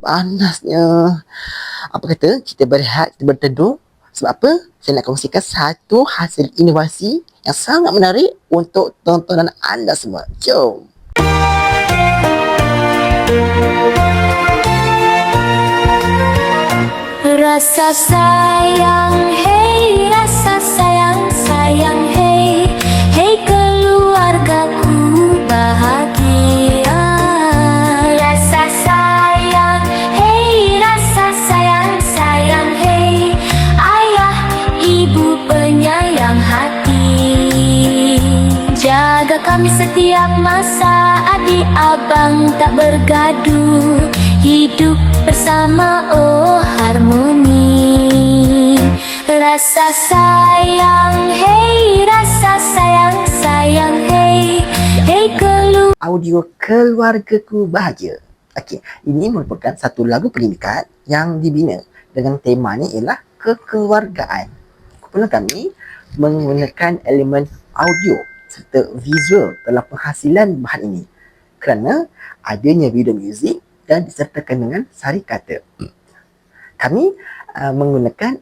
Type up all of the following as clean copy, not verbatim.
Panasnya. Apa kata kita berehat, kita berteduh. Sebab apa? Saya nak kongsikan satu hasil inovasi yang sangat menarik untuk tontonan anda semua. Jom. Rasa sayang, hey, rasa sayang, sayang, hey, hey keluargaku bahagia. Rasa sayang, hey, rasa sayang, sayang, hey, ayah, ibu penyayang hati. Jaga kami setiap masa, adik abang tak bergaduh, hidup bersama, oh harmoni. Rasa sayang, hey, rasa sayang, sayang, hey, hey Audio Keluargaku Bahagia. Okey, ini merupakan satu lagu pendidikan yang dibina dengan temanya ialah kekeluargaan. Kumpulan kami menggunakan elemen audio serta visual dalam penghasilan bahan ini kerana adanya video muzik dan disertakan dengan sari kata. Kami menggunakan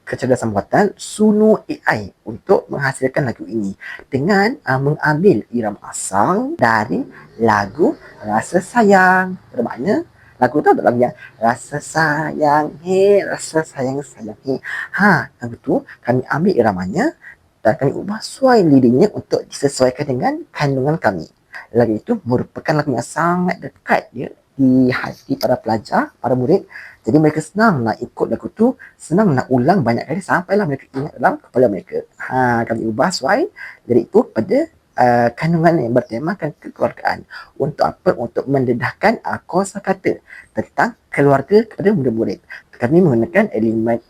kecerdasan buatan Suno AI untuk menghasilkan lagu ini dengan mengambil irama asal dari lagu Rasa Sayang. Bermakna lagu tu adalah yang rasa sayang, hey, rasa sayang, sayang, hey. Lagu tu kami ambil iramanya dan kami ubah suai liriknya untuk disesuaikan dengan kandungan kami. Lagu itu merupakan lagu yang sangat dekat dia di hati para pelajar, para murid. Jadi mereka senang nak ikut lagu tu, senang nak ulang banyak kali sampailah mereka ingat dalam kepala mereka. Kami ubah suai lirik itu pada kandungan yang bertemakan kekeluargaan. Untuk apa? Untuk mendedahkan kosakata tentang keluarga kepada murid-murid. Kami menggunakan elemen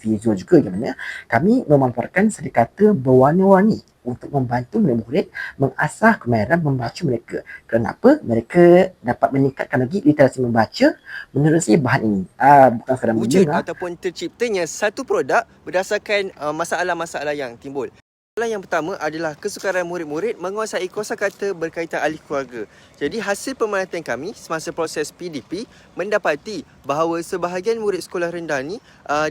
visual juga, yang mana kami memaparkan seri kata berwarna-warni untuk membantu murid-murid mengasah kemahiran membaca mereka. Kenapa? Mereka dapat meningkatkan lagi literasi membaca menerusi bahan ini. Bukan sekadar wujud ataupun terciptanya satu produk berdasarkan masalah-masalah yang timbul. Masalah yang pertama adalah kesukaran murid-murid menguasai kosakata berkaitan ahli keluarga. Jadi hasil pemerhatian kami semasa proses PDP mendapati bahawa sebahagian murid sekolah rendah ni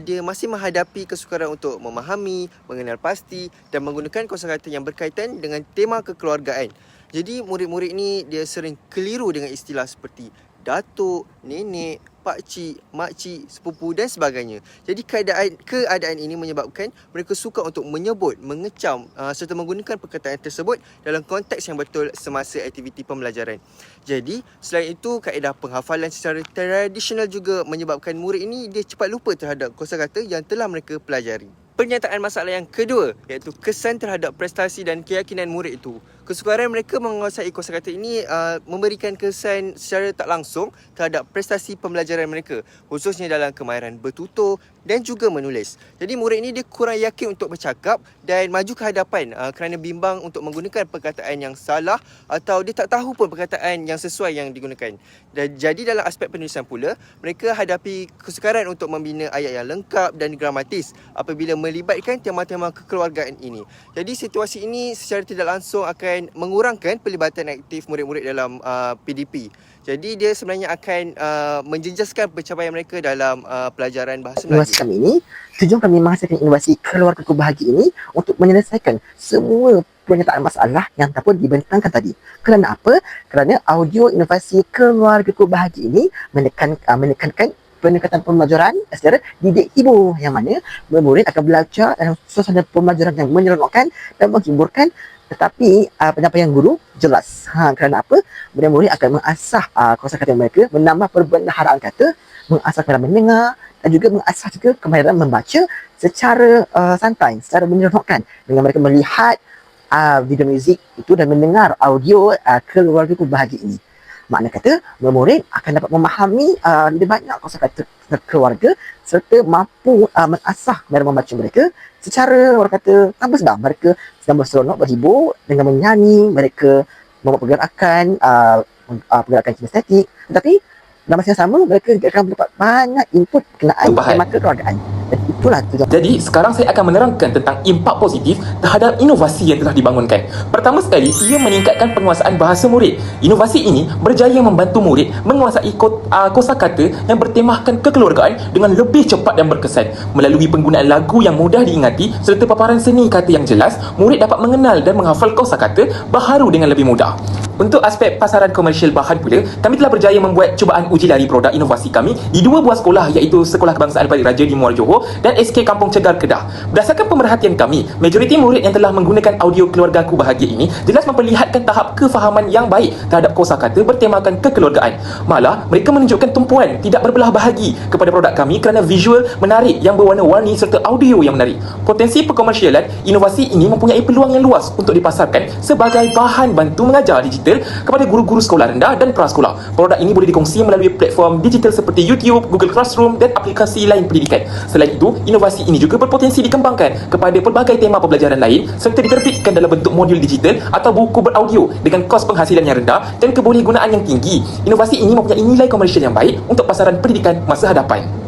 dia masih menghadapi kesukaran untuk memahami, mengenal pasti dan menggunakan kosakata yang berkaitan dengan tema kekeluargaan. Jadi murid-murid ni dia sering keliru dengan istilah seperti datuk, nenek, pakcik, makcik, sepupu dan sebagainya. Jadi keadaan ini menyebabkan mereka suka untuk menyebut, mengecam serta menggunakan perkataan tersebut dalam konteks yang betul semasa aktiviti pembelajaran. Jadi selain itu, kaedah penghafalan secara tradisional juga menyebabkan murid ini dia cepat lupa terhadap kosakata yang telah mereka pelajari. Pernyataan masalah yang kedua iaitu kesan terhadap prestasi dan keyakinan murid itu. Kesukaran mereka menguasai kosakata ini memberikan kesan secara tak langsung terhadap prestasi pembelajaran mereka, khususnya dalam kemahiran bertutur dan juga menulis. Jadi murid ini dia kurang yakin untuk bercakap dan maju ke hadapan kerana bimbang untuk menggunakan perkataan yang salah atau dia tak tahu pun perkataan yang sesuai yang digunakan. Dan jadi dalam aspek penulisan pula, mereka hadapi kesukaran untuk membina ayat yang lengkap dan gramatis apabila melibatkan tema-tema kekeluargaan ini. Jadi situasi ini secara tidak langsung akan mengurangkan pelibatan aktif murid-murid dalam PDP. Jadi dia sebenarnya akan menjejaskan pencapaian mereka dalam pelajaran bahasa Melayu. Inovasi kami ini, tujuan kami menghasilkan inovasi Keluargaku Bahagia ini untuk menyelesaikan semua pernyataan masalah yang tak pun dibentangkan tadi. Kerana apa? Kerana audio inovasi Keluargaku Bahagia ini menekankan pendekatan pembelajaran secara didik hibur, yang mana murid akan belajar dalam suasana pembelajaran yang menyeronokkan dan menghiburkan, tetapi penyampaian guru jelas. Kerana apa? Murid-murid akan mengasah kosakata mereka, menambah perbendaharaan kata, mengasah kemahiran mendengar dan juga mengasah juga kemahiran membaca secara santai, secara menyeronokkan dengan mereka melihat video muzik itu dan mendengar audio Keluargaku Bahagia ini. Makna kata, murid akan dapat memahami lebih banyak kosakata keluarga serta mampu mengasah kemahiran membaca mereka secara, orang kata, tanpa sedar. Mereka sedang berseronok, berhibur dengan menyanyi, mereka membuat pergerakan kinestetik, tetapi dalam masa yang sama mereka akan mendapat banyak input berkenaan tema kekeluargaan. Dan itulah tujuan. Jadi, sekarang saya akan menerangkan tentang impak positif terhadap inovasi yang telah dibangunkan. Pertama sekali, ia meningkatkan penguasaan bahasa murid. Inovasi ini berjaya membantu murid menguasai kosakata yang bertemahkan kekeluargaan dengan lebih cepat dan berkesan. Melalui penggunaan lagu yang mudah diingati serta paparan seni kata yang jelas, murid dapat mengenal dan menghafal kosakata baharu dengan lebih mudah. Untuk aspek pasaran komersial bahan pula, kami telah berjaya membuat cubaan uji lari produk inovasi kami di dua buah sekolah, iaitu Sekolah Kebangsaan Balik Raja di Muar Johor dan SK Kampung Cegar Kedah. Berdasarkan pemerhatian kami, majoriti murid yang telah menggunakan audio Keluargaku Bahagia ini jelas memperlihatkan tahap kefahaman yang baik terhadap kosakata bertemakan kekeluargaan. Malah, mereka menunjukkan tumpuan tidak berbelah bahagi kepada produk kami kerana visual menarik yang berwarna-warni serta audio yang menarik. Potensi perkomersialan inovasi ini mempunyai peluang yang luas untuk dipasarkan sebagai bahan bantu mengajar digital kepada guru-guru sekolah rendah dan prasekolah. Produk ini boleh dikongsi melalui platform digital seperti YouTube, Google Classroom dan aplikasi lain pendidikan. Selain itu, inovasi ini juga berpotensi dikembangkan kepada pelbagai tema pembelajaran lain serta diterbitkan dalam bentuk modul digital atau buku beraudio dengan kos penghasilan yang rendah dan kebolehgunaan yang tinggi. Inovasi ini mempunyai nilai komersial yang baik untuk pasaran pendidikan masa hadapan.